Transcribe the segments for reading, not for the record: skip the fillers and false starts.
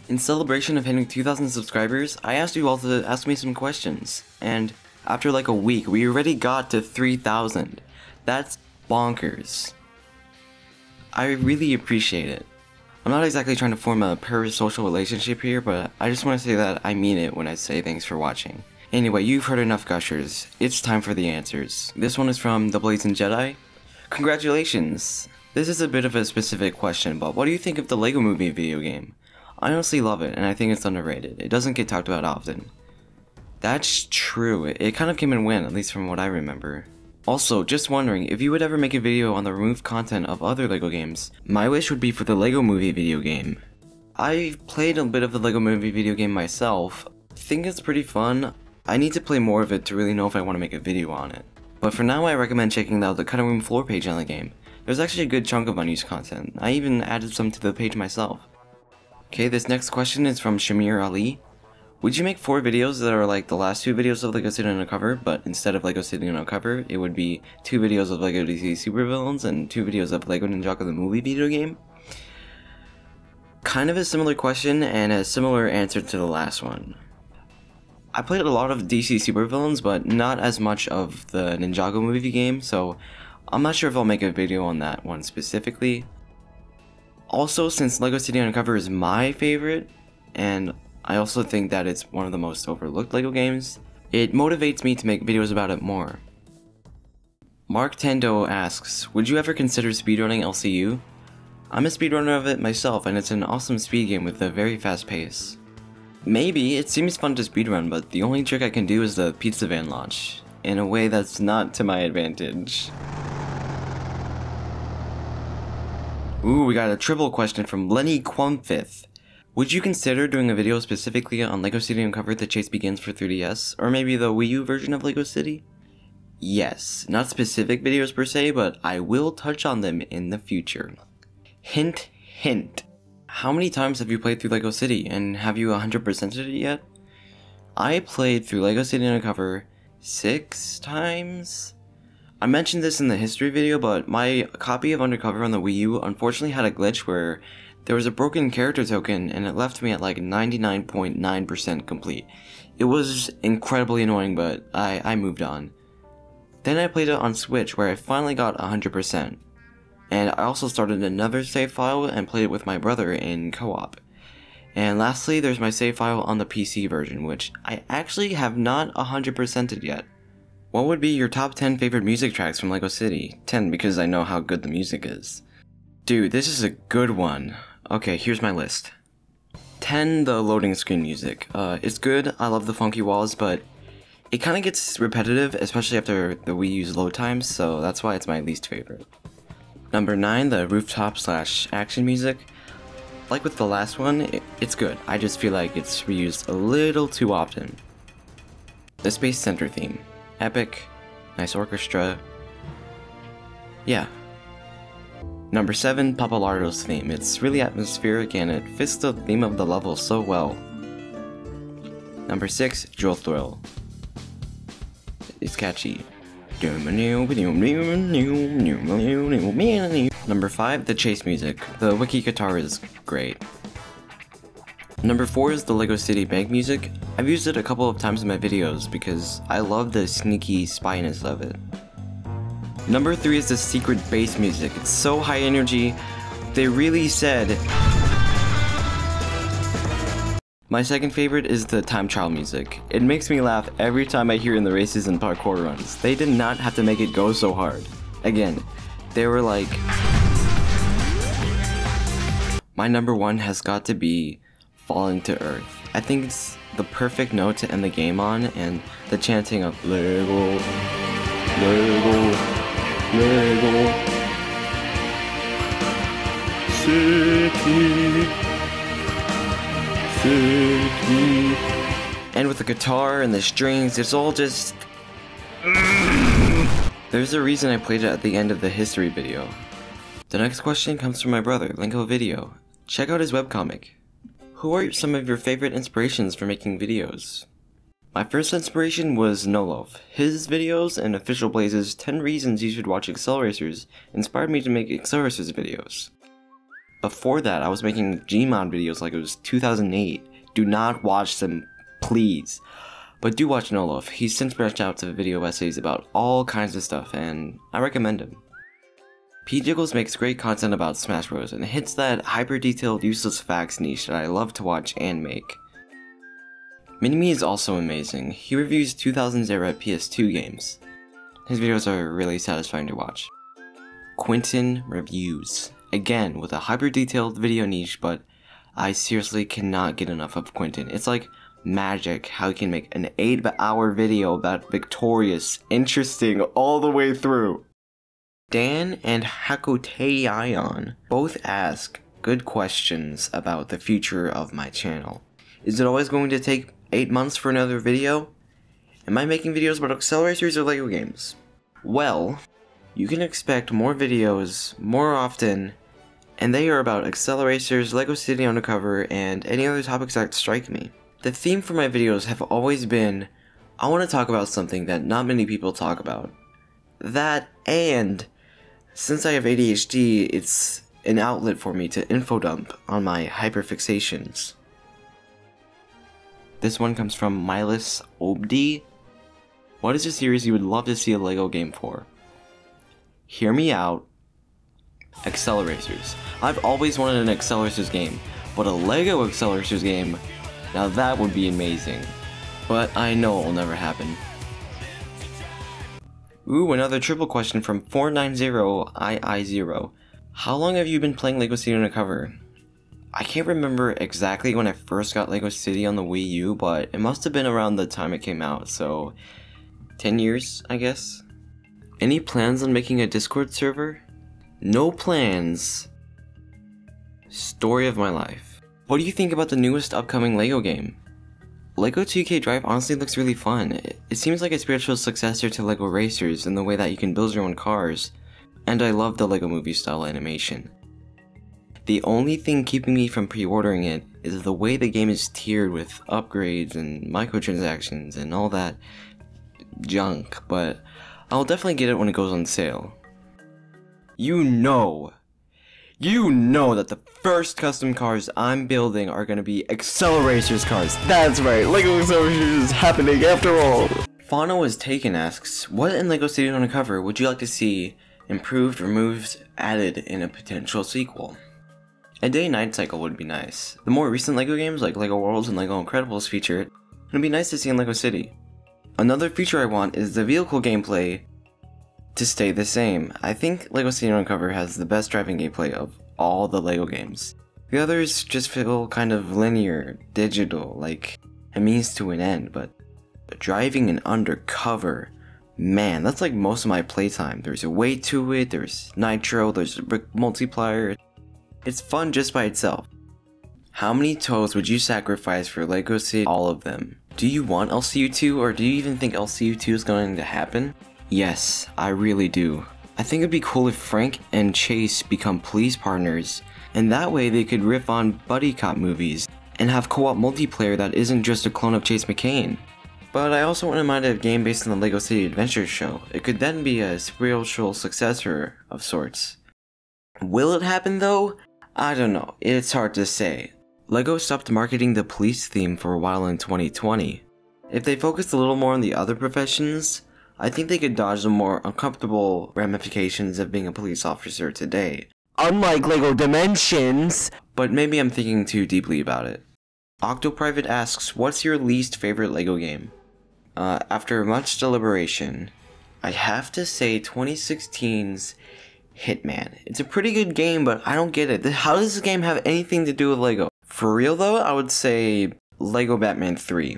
In celebration of hitting 2,000 subscribers, I asked you all to ask me some questions, and after like a week, we already got to 3,000. That's bonkers. I really appreciate it. I'm not exactly trying to form a parasocial relationship here, but I just want to say that I mean it when I say thanks for watching. Anyway, you've heard enough gushers. It's time for the answers. This one is from The Blazing Jedi. Congratulations! This is a bit of a specific question, but what do you think of the LEGO Movie video game? I honestly love it, and I think it's underrated. It doesn't get talked about often. That's true. It kind of came and went, at least from what I remember. Also, just wondering, if you would ever make a video on the removed content of other LEGO games, my wish would be for the LEGO Movie video game. I've played a bit of the LEGO Movie video game myself. I think it's pretty fun. I need to play more of it to really know if I want to make a video on it. But for now, I recommend checking out the cutting room floor page on the game. There's actually a good chunk of unused content. I even added some to the page myself. Okay, this next question is from Shamir Ali. Would you make 4 videos that are like the last 2 videos of LEGO City Undercover, but instead of LEGO City Undercover, it would be 2 videos of LEGO DC Supervillains and 2 videos of LEGO Ninjago the movie video game? Kind of a similar question and a similar answer to the last one. I played a lot of DC Supervillains, but not as much of the Ninjago movie game, so I'm not sure if I'll make a video on that one specifically. Also, since LEGO City Undercover is my favorite, and I also think that it's one of the most overlooked LEGO games, it motivates me to make videos about it more. Mark Tendo asks, would you ever consider speedrunning LCU? I'm a speedrunner of it myself, and it's an awesome speed game with a very fast pace. Maybe, it seems fun to speedrun, but the only trick I can do is the pizza van launch, in a way that's not to my advantage. Ooh, we got a triple question from Lenny Quamfith. Would you consider doing a video specifically on LEGO City Undercover The Chase Begins for 3DS, or maybe the Wii U version of LEGO City? Yes, not specific videos per se, but I will touch on them in the future. Hint, hint. How many times have you played through LEGO City, and have you 100%ed it yet? I played through LEGO City Undercover 6 times? I mentioned this in the history video, but my copy of Undercover on the Wii U unfortunately had a glitch where there was a broken character token and it left me at like 99.9% complete. It was incredibly annoying, but I moved on. Then I played it on Switch where I finally got 100%. And I also started another save file and played it with my brother in co-op. And lastly, there's my save file on the PC version, which I actually have not 100%ed yet. What would be your top 10 favorite music tracks from LEGO City? 10 because I know how good the music is. Dude, this is a good one. Okay, here's my list. 10, the loading screen music. It's good, I love the funky walls, but it kinda gets repetitive, especially after the Wii U's load times, so that's why it's my least favorite. Number 9, the rooftop/action music. Like with the last one, it's good. I just feel like it's reused a little too often. The Space Center theme. Epic, nice orchestra. Yeah. Number 7, Papalardo's theme. It's really atmospheric and it fits the theme of the level so well. Number 6, Jewel Thrill. It's catchy. Number 5, the chase music. The wiki guitar is great. Number 4 is the LEGO City bank music. I've used it a couple of times in my videos because I love the sneaky spyness of it. Number 3 is the secret bass music. It's so high energy, they really said. My second favorite is the time trial music. It makes me laugh every time I hear it in the races and parkour runs. They did not have to make it go so hard. Again, they were like... My number 1 has got to be Falling to Earth. I think it's the perfect note to end the game on, and the chanting of LEGO, LEGO, LEGO City, City. And with the guitar and the strings, it's all just... There's a reason I played it at the end of the history video. The next question comes from my brother, Linko Video. Check out his webcomic. Who are some of your favorite inspirations for making videos? My first inspiration was Nolov. His videos and Official Blaze's 10 reasons you should watch Accel Racers inspired me to make Accel Racers videos. Before that, I was making Gmod videos like it was 2008. Do not watch them, please. But do watch Nolof. He's since branched out to video essays about all kinds of stuff, and I recommend him. P-Jiggles makes great content about Smash Bros. And hits that hyper-detailed useless facts niche that I love to watch and make. Minimi is also amazing. He reviews 2000s era PS2 games. His videos are really satisfying to watch. Quentin Reviews. Again, with a hyper-detailed video niche, but I seriously cannot get enough of Quentin. It's like magic how he can make an 8-hour video about Victorious interesting all the way through. Dan and Hakoteion both ask good questions about the future of my channel. Is it always going to take 8 months for another video? Am I making videos about accelerators or LEGO games? Well, you can expect more videos more often, and they are about accelerators, LEGO City Undercover, and any other topics that strike me. The theme for my videos have always been, I want to talk about something that not many people talk about. That, and since I have ADHD, it's an outlet for me to info dump on my hyperfixations. This one comes from Milas Obdi. What is a series you would love to see a LEGO game for? Hear me out. Accelerators. I've always wanted an Accelerators game, but a LEGO Accelerators game, now that would be amazing. But I know it will never happen. Ooh, another triple question from 490II0. How long have you been playing LEGO City Undercover? I can't remember exactly when I first got LEGO City on the Wii U, but it must have been around the time it came out, so 10 years, I guess? Any plans on making a Discord server? No plans. Story of my life. What do you think about the newest upcoming LEGO game? LEGO 2K Drive honestly looks really fun. It seems like a spiritual successor to LEGO Racers in the way that you can build your own cars, and I love the LEGO movie style animation. The only thing keeping me from pre-ordering it is the way the game is tiered with upgrades and microtransactions and all that junk, but I'll definitely get it when it goes on sale. You know that the first custom cars I'm building are gonna be Accelerators cars. That's right, LEGO Accelerators is happening after all. Fano is Taken asks, what in LEGO City Undercover would you like to see improved, removed, added in a potential sequel? A day-night cycle would be nice. The more recent LEGO games like LEGO Worlds and LEGO Incredibles feature it, it'd be nice to see in LEGO City. Another feature I want is the vehicle gameplay to stay the same. I think LEGO City Undercover has the best driving gameplay of all the LEGO games. The others just feel kind of linear, digital, like a means to an end, but driving in Undercover, man, that's like most of my playtime. There's a weight to it, there's nitro, there's a brick multiplier. It's fun just by itself. How many toes would you sacrifice for LEGO City? All of them. Do you want LCU2, or do you even think LCU2 is going to happen? Yes, I really do. I think it'd be cool if Frank and Chase become police partners, and that way they could riff on buddy cop movies, and have co-op multiplayer that isn't just a clone of Chase McCain. But I also wouldn't mind a game based on the LEGO City Adventures show. It could then be a spiritual successor of sorts. Will it happen though? I don't know, it's hard to say. LEGO stopped marketing the police theme for a while in 2020. If they focused a little more on the other professions, I think they could dodge the more uncomfortable ramifications of being a police officer today. Unlike LEGO Dimensions! But maybe I'm thinking too deeply about it. Octoprivate asks, what's your least favorite LEGO game? After much deliberation, I have to say 2016's Hitman. It's a pretty good game, but I don't get it. How does this game have anything to do with LEGO? For real though, I would say LEGO Batman 3.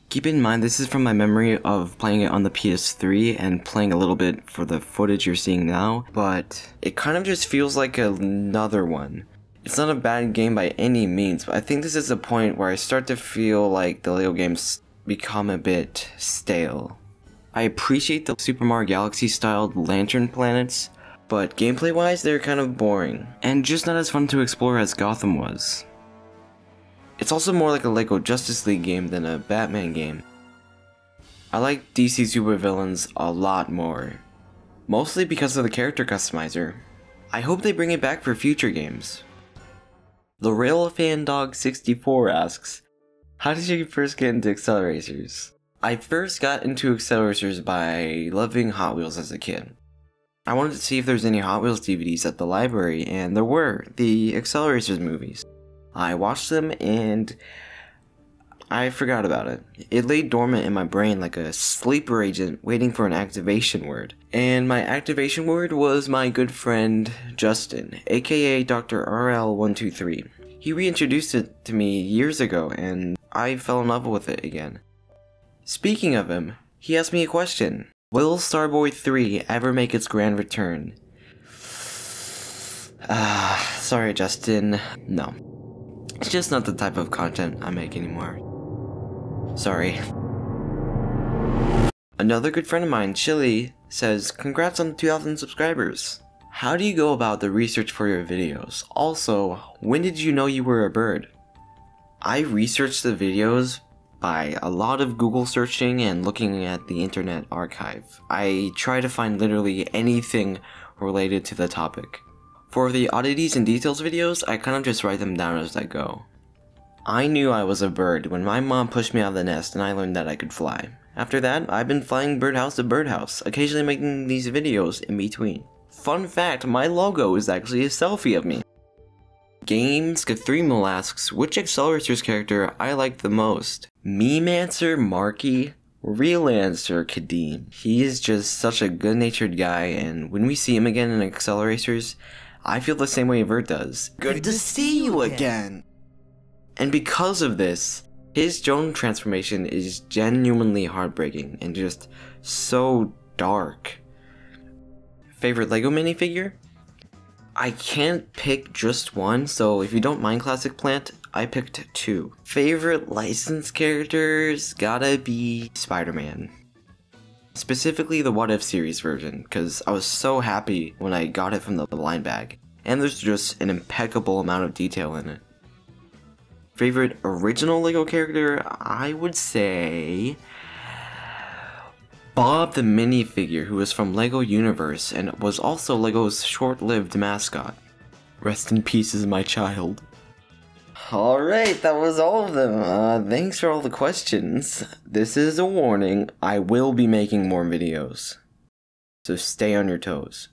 Keep in mind, this is from my memory of playing it on the PS3 and playing a little bit for the footage you're seeing now, but it kind of just feels like another one. It's not a bad game by any means, but I think this is the point where I start to feel like the LEGO games become a bit stale. I appreciate the Super Mario Galaxy styled lantern planets, but gameplay wise they're kind of boring, and just not as fun to explore as Gotham was. It's also more like a LEGO Justice League game than a Batman game. I like DC supervillains a lot more, mostly because of the character customizer. I hope they bring it back for future games. The RailFanDog64 asks, how did you first get into accelerators? I first got into accelerators by loving Hot Wheels as a kid. I wanted to see if there's any Hot Wheels DVDs at the library, and there were, the Accelerators movies. I watched them and I forgot about it. It lay dormant in my brain like a sleeper agent waiting for an activation word. And my activation word was my good friend Justin, aka Dr. RL123. He reintroduced it to me years ago and I fell in love with it again. Speaking of him, he asked me a question. Will Starboy 3 ever make its grand return? Sorry Justin, no. It's just not the type of content I make anymore. Sorry. Another good friend of mine, Chili, says, congrats on the 2,000 subscribers. How do you go about the research for your videos? Also, when did you know you were a bird? I researched the videos by a lot of Google searching and looking at the Internet Archive. I try to find literally anything related to the topic. For the oddities and details videos, I kind of just write them down as I go. I knew I was a bird when my mom pushed me out of the nest and I learned that I could fly. After that, I've been flying birdhouse to birdhouse, occasionally making these videos in between. Fun fact, my logo is actually a selfie of me. Games Cathremel asks, which Accelerators character I like the most? Meme answer Marky, real answer Kadeem. He is just such a good-natured guy, and when we see him again in Accelerators, I feel the same way Vert does. Good to see you again! And because of this, his drone transformation is genuinely heartbreaking and just so dark. Favorite LEGO minifigure? I can't pick just one, so if you don't mind Classic Plant, I picked two. Favorite licensed characters gotta be Spider-Man. Specifically the What If series version, because I was so happy when I got it from the blind bag. And there's just an impeccable amount of detail in it. Favorite original LEGO character? I would say Bob the minifigure, who was from LEGO Universe and was also LEGO's short-lived mascot. Rest in peace, my child. Alright, that was all of them. Thanks for all the questions. This is a warning, I will be making more videos. So stay on your toes.